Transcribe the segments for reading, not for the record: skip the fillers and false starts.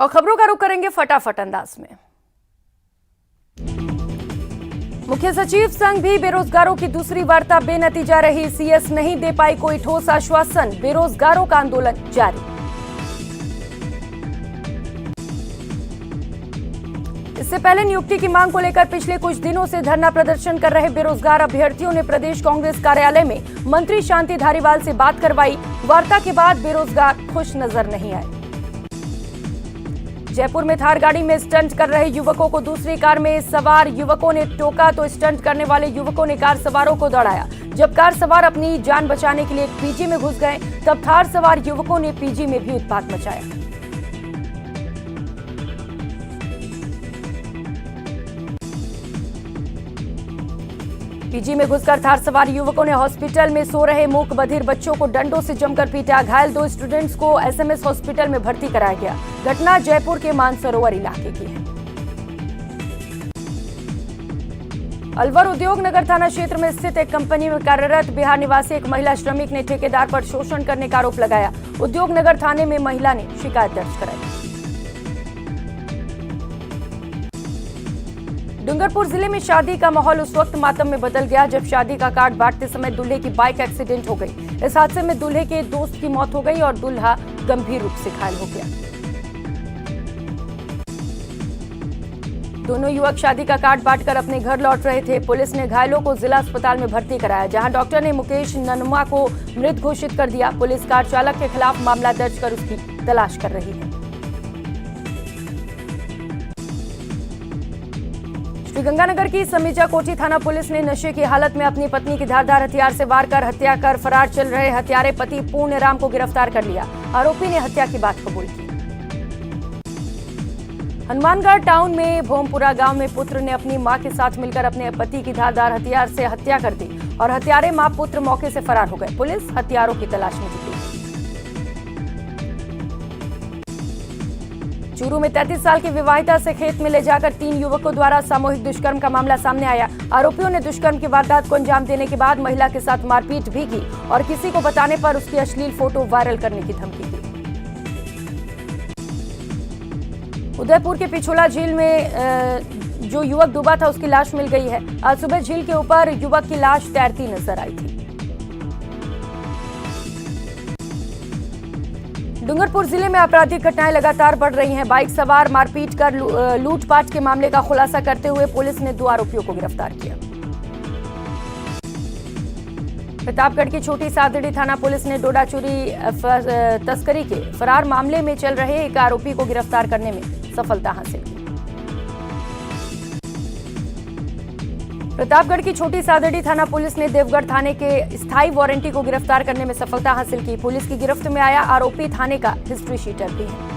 और खबरों का रुख करेंगे फटाफट अंदाज में। मुख्य सचिव संघ भी बेरोजगारों की दूसरी वार्ता बेनतीजा रही। सीएस नहीं दे पाई कोई ठोस आश्वासन, बेरोजगारों का आंदोलन जारी। इससे पहले नियुक्ति की मांग को लेकर पिछले कुछ दिनों से धरना प्रदर्शन कर रहे बेरोजगार अभ्यर्थियों ने प्रदेश कांग्रेस कार्यालय में मंत्री शांति धारीवाल से बात करवाई। वार्ता के बाद बेरोजगार खुश नजर नहीं आए। जयपुर में थार गाड़ी में स्टंट कर रहे युवकों को दूसरी कार में सवार युवकों ने टोका तो स्टंट करने वाले युवकों ने कार सवारों को दौड़ाया। जब कार सवार अपनी जान बचाने के लिए एक पीजी में घुस गए, तब थार सवार युवकों ने पीजी में भी उत्पात मचाया। पीजी में घुसकर थार सवार युवकों ने हॉस्पिटल में सो रहे मूक बधिर बच्चों को डंडों से जमकर पीटा। घायल 2 स्टूडेंट्स को एसएमएस हॉस्पिटल में भर्ती कराया गया। घटना जयपुर के मानसरोवर इलाके की है। अलवर उद्योग नगर थाना क्षेत्र में स्थित एक कंपनी में कार्यरत बिहार निवासी एक महिला श्रमिक ने ठेकेदार पर शोषण करने का आरोप लगाया। उद्योग नगर थाने में महिला ने शिकायत दर्ज कराई। डूंगरपुर जिले में शादी का माहौल उस वक्त मातम में बदल गया जब शादी का कार्ड बांटते समय दूल्हे की बाइक एक्सीडेंट हो गई। इस हादसे में दूल्हे के दोस्त की मौत हो गई और दूल्हा गंभीर रूप से घायल हो गया। दोनों युवक शादी का कार्ड बांटकर अपने घर लौट रहे थे। पुलिस ने घायलों को जिला अस्पताल में भर्ती कराया, जहां डॉक्टर ने मुकेश ननमा को मृत घोषित कर दिया। पुलिस कार चालक के खिलाफ मामला दर्ज कर उसकी तलाश कर रही है। श्रीगंगानगर की समीजा कोठी थाना पुलिस ने नशे की हालत में अपनी पत्नी की धारदार हथियार से वार कर हत्या कर फरार चल रहे हत्यारे पति पूर्ण राम को गिरफ्तार कर लिया। आरोपी ने हत्या की बात कबूल की। हनुमानगढ़ टाउन में भोमपुरा गांव में पुत्र ने अपनी मां के साथ मिलकर अपने पति की धारदार हथियार से हत्या कर दी और हत्यारे मां पुत्र मौके से फरार हो गए। पुलिस हत्यारों की तलाश में जुटी। चूरू में 33 साल की विवाहिता से खेत में ले जाकर 3 युवकों द्वारा सामूहिक दुष्कर्म का मामला सामने आया। आरोपियों ने दुष्कर्म की वारदात को अंजाम देने के बाद महिला के साथ मारपीट भी की और किसी को बताने पर उसकी अश्लील फोटो वायरल करने की धमकी दी। उदयपुर के पिछोला झील में जो युवक डूबा था उसकी लाश मिल गई है। आज सुबह झील के ऊपर युवक की लाश तैरती नजर आई थी। डूंगरपुर जिले में आपराधिक घटनाएं लगातार बढ़ रही हैं। बाइक सवार मारपीट कर लूटपाट के मामले का खुलासा करते हुए पुलिस ने 2 आरोपियों को गिरफ्तार किया। प्रतापगढ़ की छोटी सादड़ी थाना पुलिस ने डोडा चोरी तस्करी के फरार मामले में चल रहे एक आरोपी को गिरफ्तार करने में सफलता हासिल की। प्रतापगढ़ की छोटी सादड़ी थाना पुलिस ने देवगढ़ थाने के स्थायी वारंटी को गिरफ्तार करने में सफलता हासिल की। पुलिस की गिरफ्त में आया आरोपी थाने का हिस्ट्री शीटर भी है।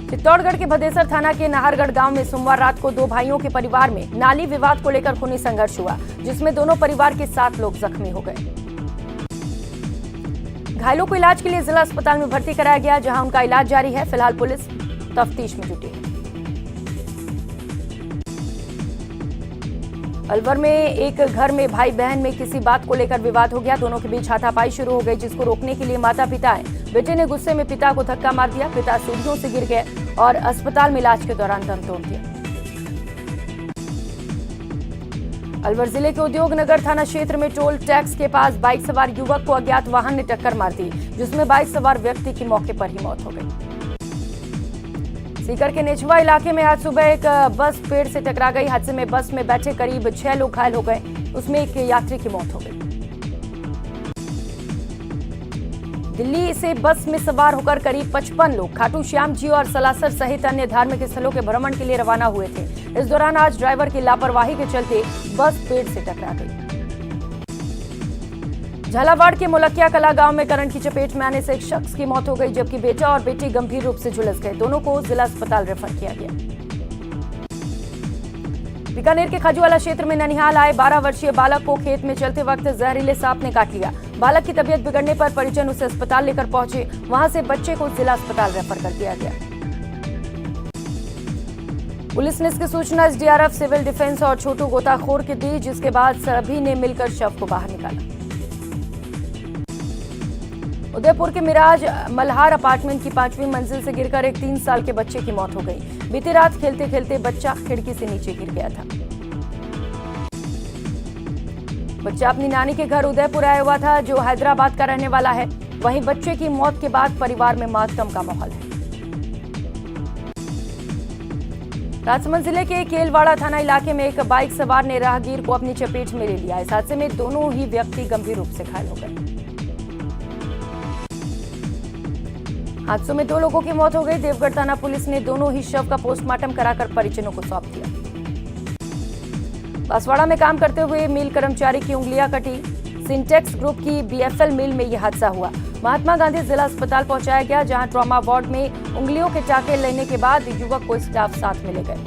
चित्तौड़गढ़ के भदेसर थाना के नाहरगढ़ गांव में सोमवार रात को 2 भाइयों के परिवार में नाली विवाद को लेकर खूनी संघर्ष हुआ, जिसमें दोनों परिवार के 7 लोग जख्मी हो गए। घायलों को इलाज के लिए जिला अस्पताल में भर्ती कराया गया, जहां उनका इलाज जारी है। फिलहाल पुलिस तफ्तीश में जुटी है। अलवर में एक घर में भाई बहन में किसी बात को लेकर विवाद हो गया। दोनों के बीच हाथापाई शुरू हो गई, जिसको रोकने के लिए माता पिता आए। बेटे ने गुस्से में पिता को धक्का मार दिया। पिता सीढ़ियों से गिर गए और अस्पताल में इलाज के दौरान दम तोड़ दिया। अलवर जिले के उद्योग नगर थाना क्षेत्र में टोल टैक्स के पास बाइक सवार युवक को अज्ञात वाहन ने टक्कर मार दी, जिसमें बाइक सवार व्यक्ति की मौके पर ही मौत हो गई। सीकर के नेचवा इलाके में आज सुबह एक बस पेड़ से टकरा गई। हादसे में बस में बैठे करीब 6 लोग घायल हो गए, उसमें एक यात्री की मौत हो गई। दिल्ली से बस में सवार होकर करीब 55 लोग खाटू श्याम जी और सलासर सहित अन्य धार्मिक स्थलों के भ्रमण के लिए रवाना हुए थे। इस दौरान आज ड्राइवर की लापरवाही के चलते बस पेड़ से टकरा गई। झालावाड़ के मुलकिया कला गांव में करंट की चपेट में आने से एक शख्स की मौत हो गई, जबकि बेटा और बेटी गंभीर रूप से झुलस गए। दोनों को जिला अस्पताल रेफर किया गया। बीकानेर के खजुवाला क्षेत्र में ननिहाल आए 12 वर्षीय बालक को खेत में चलते वक्त जहरीले सांप ने काट लिया। बालक की तबीयत बिगड़ने पर परिजन उसे अस्पताल लेकर पहुंचे। वहां से बच्चे को जिला अस्पताल रेफर कर दिया गया। पुलिस ने इसकी सूचना एसडीआरएफ, सिविल डिफेंस और छोटू गोताखोर को दी, जिसके बाद सभी ने मिलकर शव को बाहर निकाला। उदयपुर के मिराज मल्हार अपार्टमेंट की 5वीं मंजिल से गिरकर एक 3 साल के बच्चे की मौत हो गई। बीती रात खेलते खेलते बच्चा खिड़की से नीचे गिर गया था। बच्चा अपनी नानी के घर उदयपुर आया हुआ था, जो हैदराबाद का रहने वाला है। वहीं बच्चे की मौत के बाद परिवार में मातम का माहौल है। राजसमंद जिले के केलवाड़ा थाना इलाके में एक बाइक सवार ने राहगीर को अपनी चपेट में ले लिया। इस हादसे में दोनों ही व्यक्ति गंभीर रूप से घायल हो गए। हादसों में 2 लोगों की मौत हो गई। देवगढ़ थाना पुलिस ने दोनों ही शव का पोस्टमार्टम कराकर परिजनों को सौंप दिया। बांसवाड़ा में काम करते हुए मिल कर्मचारी की उंगलियां कटी। सिंटेक्स ग्रुप की बीएफएल मिल में यह हादसा हुआ। महात्मा गांधी जिला अस्पताल पहुंचाया गया, जहां ट्रॉमा वार्ड में उंगलियों के टाके लेने के बाद युवक को स्टाफ साथ में ले गए।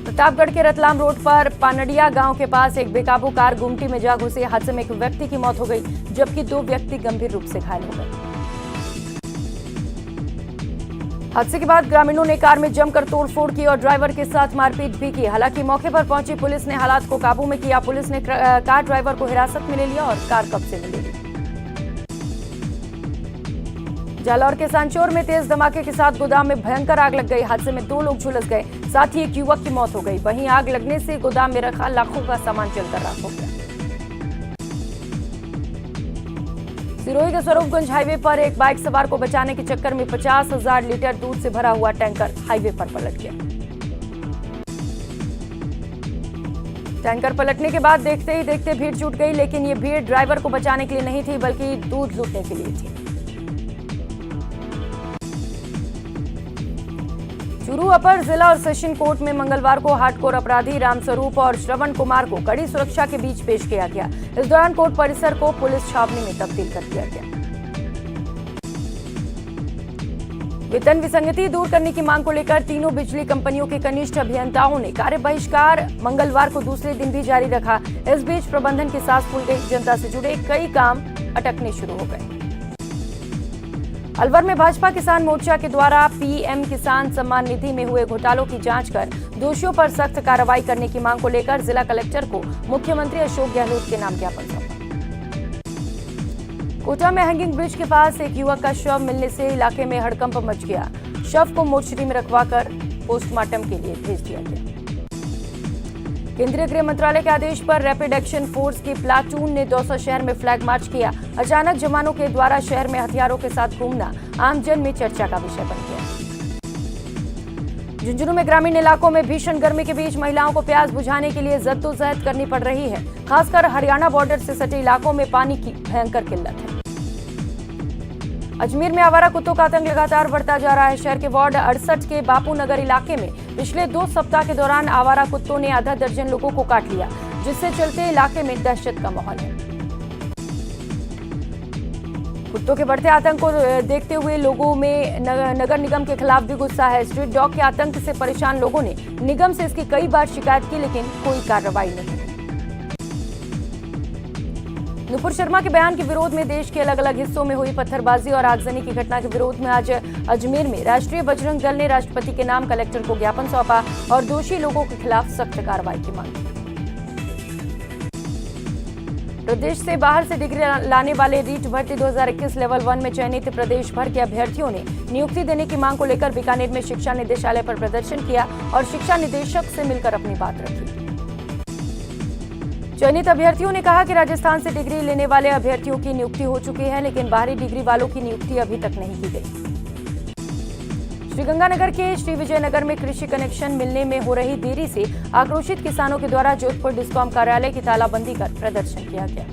प्रतापगढ़ के रतलाम रोड पर पानडिया गांव के पास एक बेकाबू कार गुमटी में जा घुसी। हादसे में एक व्यक्ति की मौत हो गई, जबकि 2 व्यक्ति गंभीर रूप से घायल हो गए। हादसे के बाद ग्रामीणों ने कार में जमकर तोड़फोड़ की और ड्राइवर के साथ मारपीट भी की। हालांकि मौके पर पहुंची पुलिस ने हालात को काबू में किया। पुलिस ने कार ड्राइवर को हिरासत में ले लिया और कार कब्जे में ले ली। जालौर के सांचौर में तेज धमाके के साथ गोदाम में भयंकर आग लग गई। हादसे में 2 लोग झुलस गए, साथ ही एक युवक की मौत हो गई। वहीं आग लगने से गोदाम में रखा लाखों का सामान जलकर राख हो गया। सिरोही के स्वरूपगंज हाईवे पर एक बाइक सवार को बचाने के चक्कर में 50,000 लीटर दूध से भरा हुआ टैंकर हाईवे पर पलट गया। टैंकर पलटने के बाद देखते ही देखते भीड़ जुट गई, लेकिन ये भीड़ ड्राइवर को बचाने के लिए नहीं थी, बल्कि दूध लूटने के लिए थी। चूरू अपर जिला और सेशन कोर्ट में मंगलवार को हार्डकोर अपराधी रामस्वरूप और श्रवण कुमार को कड़ी सुरक्षा के बीच पेश किया गया। इस दौरान कोर्ट परिसर को पुलिस छावनी में तब्दील कर दिया गया। वेतन विसंगति दूर करने की मांग को लेकर तीनों बिजली कंपनियों के कनिष्ठ अभियंताओं ने कार्य बहिष्कार मंगलवार को दूसरे दिन भी जारी रखा। इस बीच प्रबंधन की सांस फूल गई। जनता से जुड़े कई काम अटकने शुरू हो गए। अलवर में भाजपा किसान मोर्चा के द्वारा पीएम किसान सम्मान निधि में हुए घोटालों की जांच कर दोषियों पर सख्त कार्रवाई करने की मांग को लेकर जिला कलेक्टर को मुख्यमंत्री अशोक गहलोत के नाम ज्ञापन सौंपा। कोटा में हैंगिंग ब्रिज के पास एक युवक का शव मिलने से इलाके में हड़कंप मच गया। शव को मोर्चरी में रखवाकर पोस्टमार्टम के लिए भेज दिया गया। केंद्रीय गृह मंत्रालय के आदेश पर रैपिड एक्शन फोर्स की प्लाटून ने दौसा शहर में फ्लैग मार्च किया। अचानक जवानों के द्वारा शहर में हथियारों के साथ घूमना आमजन में चर्चा का विषय बन गया। झुंझुनू में ग्रामीण इलाकों में भीषण गर्मी के बीच महिलाओं को प्यास बुझाने के लिए जद्दोजहद करनी पड़ रही है। खासकर हरियाणा बॉर्डर से सटे इलाकों में पानी की भयंकर किल्लत है। अजमेर में आवारा कुत्तों का आतंक लगातार बढ़ता जा रहा है। शहर के वार्ड 68 के बापू नगर इलाके में पिछले 2 सप्ताह के दौरान आवारा कुत्तों ने आधा दर्जन लोगों को काट लिया, जिससे चलते इलाके में दहशत का माहौल है। कुत्तों के बढ़ते आतंक को देखते हुए लोगों में नगर निगम के खिलाफ भी गुस्सा है। स्ट्रीट डॉग के आतंक से परेशान लोगों ने निगम से इसकी कई बार शिकायत की, लेकिन कोई कार्रवाई नहीं। नुपुर शर्मा के बयान के विरोध में देश के अलग अलग हिस्सों में हुई पत्थरबाजी और आगजनी की घटना के विरोध में आज अजमेर में राष्ट्रीय बजरंग दल ने राष्ट्रपति के नाम कलेक्टर को ज्ञापन सौंपा और दोषी लोगों के खिलाफ सख्त कार्रवाई की मांग की। प्रदेश से बाहर से डिग्री लाने वाले रीट भर्ती 2021 लेवल 1 में चयनित प्रदेश भर के अभ्यर्थियों ने नियुक्ति देने की मांग को लेकर बीकानेर में शिक्षा निदेशालय पर प्रदर्शन किया और शिक्षा निदेशक से मिलकर अपनी बात रखी। चयनित अभ्यर्थियों ने कहा कि राजस्थान से डिग्री लेने वाले अभ्यर्थियों की नियुक्ति हो चुकी है, लेकिन बाहरी डिग्री वालों की नियुक्ति अभी तक नहीं की गई। श्रीगंगानगर के श्री विजयनगर में कृषि कनेक्शन मिलने में हो रही देरी से आक्रोशित किसानों के द्वारा जोधपुर डिस्कॉम कार्यालय की तालाबंदी कर प्रदर्शन किया गया।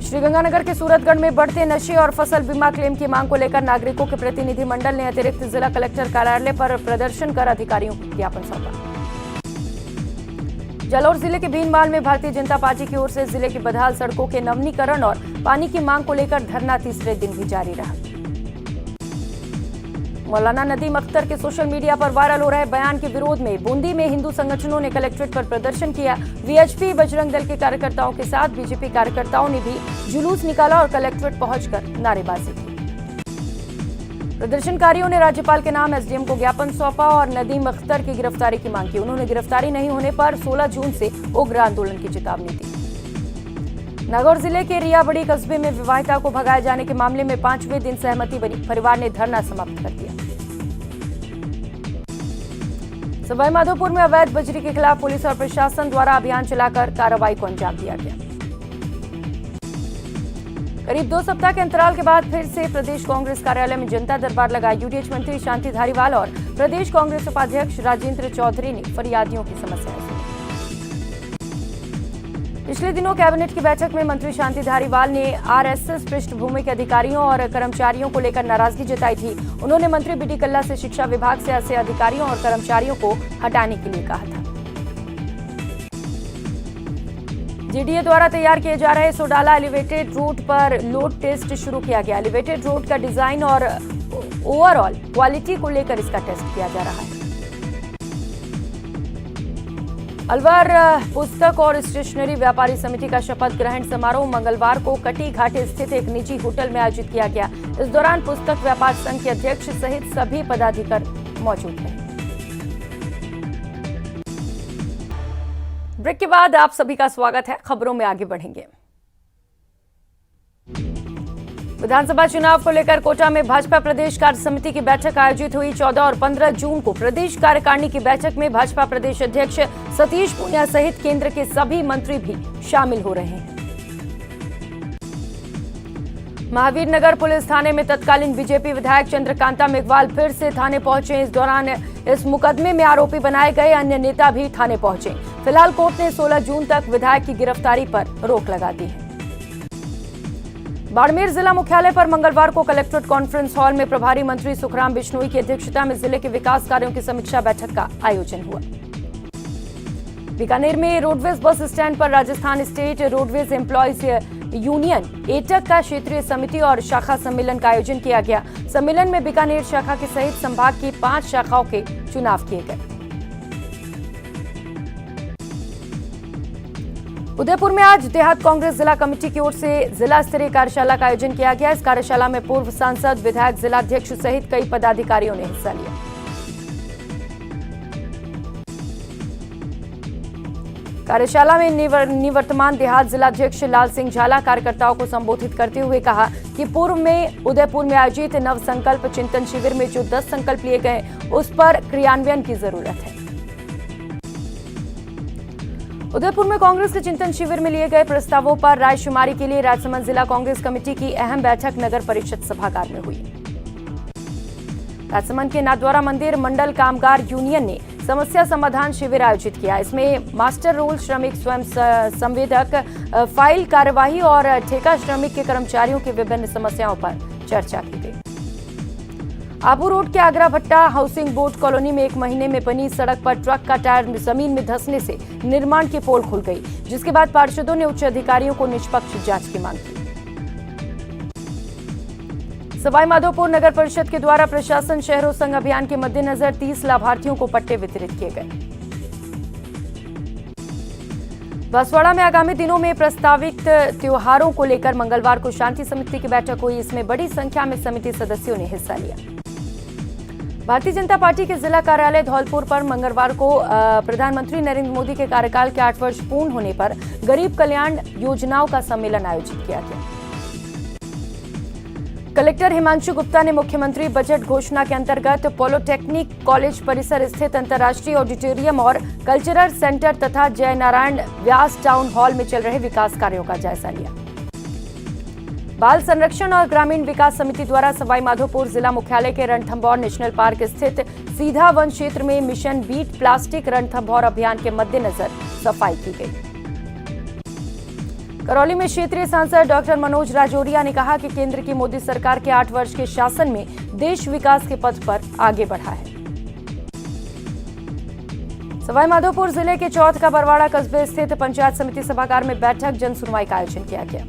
श्रीगंगानगर के सूरतगढ़ में बढ़ते नशे और फसल बीमा क्लेम की मांग को लेकर नागरिकों के प्रतिनिधि मंडल ने अतिरिक्त जिला कलेक्टर कार्यालय पर प्रदर्शन कर अधिकारियों को ज्ञापन सौंपा। जालौर जिले के भीनमाल में भारतीय जनता पार्टी की ओर से जिले की बदहाल सड़कों के नवीनीकरण और पानी की मांग को लेकर धरना तीसरे दिन भी जारी रहा। मौलाना नदीम अख्तर के सोशल मीडिया पर वायरल हो रहे बयान के विरोध में बूंदी में हिंदू संगठनों ने कलेक्ट्रेट पर प्रदर्शन किया। वीएचपी बजरंग दल के कार्यकर्ताओं के साथ बीजेपी कार्यकर्ताओं ने भी जुलूस निकाला और कलेक्ट्रेट पहुंचकर नारेबाजी की। प्रदर्शनकारियों ने राज्यपाल के नाम एसडीएम को ज्ञापन सौंपा और नदीम अख्तर की गिरफ्तारी की मांग की। उन्होंने गिरफ्तारी नहीं होने पर 16 जून से उग्र आंदोलन की चेतावनी दी। नागौर जिले के रियाबड़ी कस्बे में विवाहिता को भगाए जाने के मामले में 5वें दिन सहमति बनी। परिवार ने धरना समाप्त कर दिया। सवाई माधोपुर में अवैध बजरी के खिलाफ पुलिस और प्रशासन द्वारा अभियान चलाकर कार्रवाई को अंजाम दिया गया। करीब 2 सप्ताह के अंतराल के बाद फिर से प्रदेश कांग्रेस कार्यालय में जनता दरबार लगा। यूडीएच मंत्री शांति धारीवाल और प्रदेश कांग्रेस उपाध्यक्ष राजेंद्र चौधरी ने फरियादियों की समस्याएं सुनी। पिछले दिनों कैबिनेट की बैठक में मंत्री शांति धारीवाल ने आरएसएस पृष्ठभूमि के अधिकारियों और कर्मचारियों को लेकर नाराजगी जताई थी। उन्होंने मंत्री बीडी कल्ला से शिक्षा विभाग से ऐसे अधिकारियों और कर्मचारियों को हटाने के लिए कहा था। जीडीए द्वारा तैयार किए जा रहे सोडाला एलिवेटेड रोड पर लोड टेस्ट शुरू किया गया। एलिवेटेड रोड का डिजाइन और ओवरऑल क्वालिटी को लेकर इसका टेस्ट किया जा रहा है। अलवर पुस्तक और स्टेशनरी व्यापारी समिति का शपथ ग्रहण समारोह मंगलवार को कटी घाटी स्थित एक निजी होटल में आयोजित किया गया। इस दौरान पुस्तक व्यापार संघ के अध्यक्ष सहित सभी पदाधिकारी मौजूद रहे। ब्रेक के बाद आप सभी का स्वागत है। खबरों में आगे बढ़ेंगे। विधानसभा चुनाव को लेकर कोटा में भाजपा प्रदेश कार्य समिति की बैठक आयोजित हुई। 14 और 15 जून को प्रदेश कार्यकारिणी की बैठक में भाजपा प्रदेश अध्यक्ष सतीश पूनिया सहित केंद्र के सभी मंत्री भी शामिल हो रहे हैं। महावीर नगर पुलिस थाने में तत्कालीन बीजेपी विधायक चंद्रकांता मेघवाल फिर से थाने पहुंचे। इस दौरान इस मुकदमे में आरोपी बनाए गए अन्य नेता भी थाने पहुंचे। फिलहाल कोर्ट ने 16 जून तक विधायक की गिरफ्तारी पर रोक लगा दी है। बाड़मेर जिला मुख्यालय पर मंगलवार को कलेक्ट्रेट कॉन्फ्रेंस हॉल में प्रभारी मंत्री सुखराम बिश्नोई की अध्यक्षता में जिले के विकास कार्यों की समीक्षा बैठक का आयोजन हुआ। बीकानेर में रोडवेज बस स्टैंड पर Rajasthan state roadways employees union AITUC का क्षेत्रीय समिति और शाखा सम्मेलन का आयोजन किया गया। सम्मेलन में बीकानेर शाखा के सहित संभाग की 5 शाखाओं के चुनाव किए गए। उदयपुर में आज देहात कांग्रेस जिला कमेटी की ओर से जिला स्तरीय कार्यशाला का आयोजन किया गया। इस कार्यशाला में पूर्व सांसद, विधायक, जिलाध्यक्ष सहित कई पदाधिकारियों ने हिस्सा लिया। कार्यशाला में निवर्तमान देहात जिलाध्यक्ष लाल सिंह झाला कार्यकर्ताओं को संबोधित करते हुए कहा कि पूर्व में उदयपुर में आयोजित नव संकल्प चिंतन शिविर में जो 10 संकल्प लिए गए उस पर क्रियान्वयन की जरूरत है। उदयपुर में कांग्रेस के चिंतन शिविर में लिए गए प्रस्तावों पर रायशुमारी के लिए राजसमंद जिला कांग्रेस कमेटी की अहम बैठक नगर परिषद सभागार में हुई। राजसमंद के नाथद्वारा मंदिर मंडल कामगार यूनियन ने समस्या समाधान शिविर आयोजित किया। इसमें मास्टर रोल श्रमिक स्वयं संवेदक, फाइल कार्यवाही और ठेका श्रमिक के कर्मचारियों की विभिन्न समस्याओं पर चर्चा की गई। आबू रोड के आगरा भट्टा हाउसिंग बोर्ड कॉलोनी में 1 महीने में बनी सड़क पर ट्रक का टायर जमीन में धंसने से निर्माण की पोल खुल गई, जिसके बाद पार्षदों ने उच्च अधिकारियों को निष्पक्ष जांच की मांग की। सवाई माधोपुर नगर परिषद के द्वारा प्रशासन शहरों संग अभियान के मद्देनजर 30 लाभार्थियों को पट्टे वितरित किए गए। बांसवाड़ा में आगामी दिनों में प्रस्तावित त्योहारों को लेकर मंगलवार को शांति समिति की बैठक हुई। इसमें बड़ी संख्या में समिति सदस्यों ने हिस्सा लिया। भारतीय जनता पार्टी के जिला कार्यालय धौलपुर पर मंगलवार को प्रधानमंत्री नरेंद्र मोदी के कार्यकाल के 8 वर्ष पूर्ण होने पर गरीब कल्याण योजनाओं का सम्मेलन आयोजित किया गया। कलेक्टर हिमांशु गुप्ता ने मुख्यमंत्री बजट घोषणा के अंतर्गत पॉलिटेक्निक कॉलेज परिसर स्थित अंतर्राष्ट्रीय ऑडिटोरियम और कल्चरल सेंटर तथा जयनारायण व्यास टाउन हॉल में चल रहे विकास कार्यों का जायजा लिया। बाल संरक्षण और ग्रामीण विकास समिति द्वारा सवाई माधोपुर जिला मुख्यालय के रणथंभौर नेशनल पार्क स्थित सीधा वन क्षेत्र में मिशन बीट प्लास्टिक रणथंभौर अभियान के मद्देनजर सफाई की गई। करौली में क्षेत्रीय सांसद डॉक्टर मनोज राजौरिया ने कहा कि केंद्र की मोदी सरकार के 8 वर्ष के शासन में देश विकास के पथ पर आगे बढ़ा है। सवाई माधोपुर जिले के चौथ का बरवाड़ा कस्बे स्थित पंचायत समिति सभागार में बैठक जन सुनवाई का आयोजन किया गया।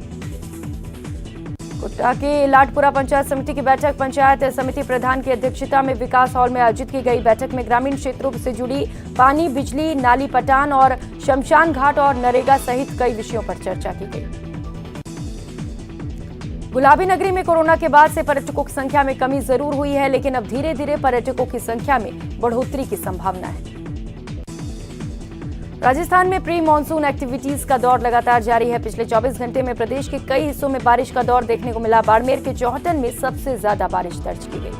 कोटा के लाटपुरा पंचायत समिति की बैठक पंचायत समिति प्रधान की अध्यक्षता में विकास हॉल में आयोजित की गई। बैठक में ग्रामीण क्षेत्रों से जुड़ी पानी, बिजली, नाली पटान और शमशान घाट और नरेगा सहित कई विषयों पर चर्चा की गई। गुलाबी नगरी में कोरोना के बाद से पर्यटकों की संख्या में कमी जरूर हुई है, लेकिन अब धीरे धीरे पर्यटकों की संख्या में बढ़ोतरी की संभावना है। राजस्थान में प्री मानसून एक्टिविटीज का दौर लगातार जारी है। पिछले 24 घंटे में प्रदेश के कई हिस्सों में बारिश का दौर देखने को मिला। बाड़मेर के चौहटन में सबसे ज्यादा बारिश दर्ज की गई।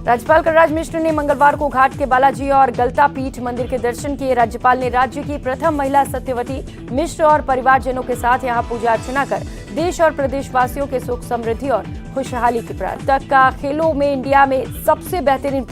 राज्यपाल कलराज मिश्र ने मंगलवार को घाट के बालाजी और गलता पीठ मंदिर के दर्शन किए। राज्यपाल ने राज्य की प्रथम महिला सत्यवती मिश्र और परिवारजनों के साथ यहां पूजा अर्चना कर देश और प्रदेशवासियों के सुख समृद्धि और खुशहाली की प्रार्थना। तक का खेलों में इंडिया में सबसे बेहतरीन